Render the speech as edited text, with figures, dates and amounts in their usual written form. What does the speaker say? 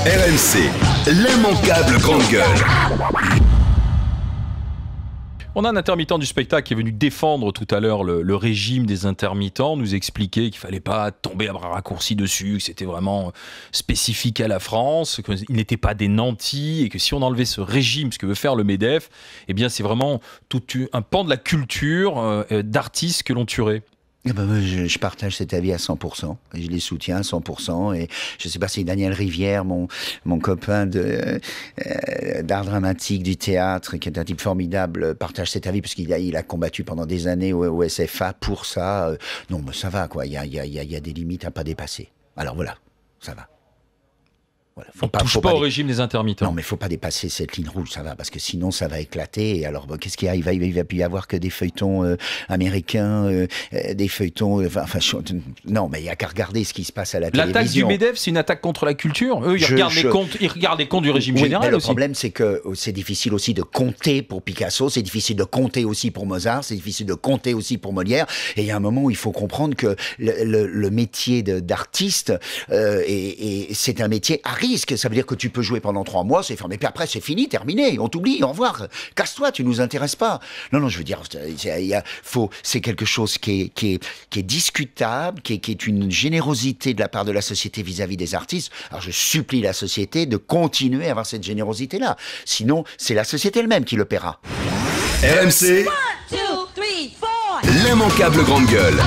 RMC, l'immanquable grande gueule. On a un intermittent du spectacle qui est venu défendre tout à l'heure le régime des intermittents, nous expliquer qu'il ne fallait pas tomber à bras raccourcis dessus, que c'était vraiment spécifique à la France, qu'il n'était pas des nantis et que si on enlevait ce régime, ce que veut faire le MEDEF, eh bien c'est vraiment tout un pan de la culture d'artistes que l'on tuerait. Moi, je partage cet avis à 100%, et je les soutiens à 100%, et je sais pas si Daniel Rivière, mon copain d'art dramatique, du théâtre, qui est un type formidable, partage cet avis, parce qu'il a combattu pendant des années au SFA pour ça. Non, mais ça va, quoi, il y a des limites à pas dépasser. Alors voilà, ça va. Voilà, on ne touche pas au régime des intermittents. Non, mais il ne faut pas dépasser cette ligne rouge, ça va, parce que sinon ça va éclater. Et alors, qu'est-ce qu'il y a? Il va plus y avoir que des feuilletons américains, des feuilletons... non, mais il n'y a qu'à regarder ce qui se passe à la télévision. L'attaque du MEDEF, c'est une attaque contre la culture. Eux, ils regardent les comptes du régime général mais aussi. Le problème, c'est que c'est difficile aussi de compter pour Picasso, c'est difficile de compter aussi pour Mozart, c'est difficile de compter aussi pour Molière. Et il y a un moment où il faut comprendre que le métier d'artiste, c'est un métier à risque. Ça veut dire que tu peux jouer pendant 3 mois, c'est fermé, puis après c'est fini, terminé, on t'oublie, au revoir, casse-toi, tu nous intéresses pas. Non, je veux dire, c'est quelque chose qui est discutable, qui est une générosité de la part de la société vis-à-vis des artistes. Alors je supplie la société de continuer à avoir cette générosité-là. Sinon, c'est la société elle-même qui le paiera. RMC, 1, 2, 3, 4. l'immanquable grande gueule.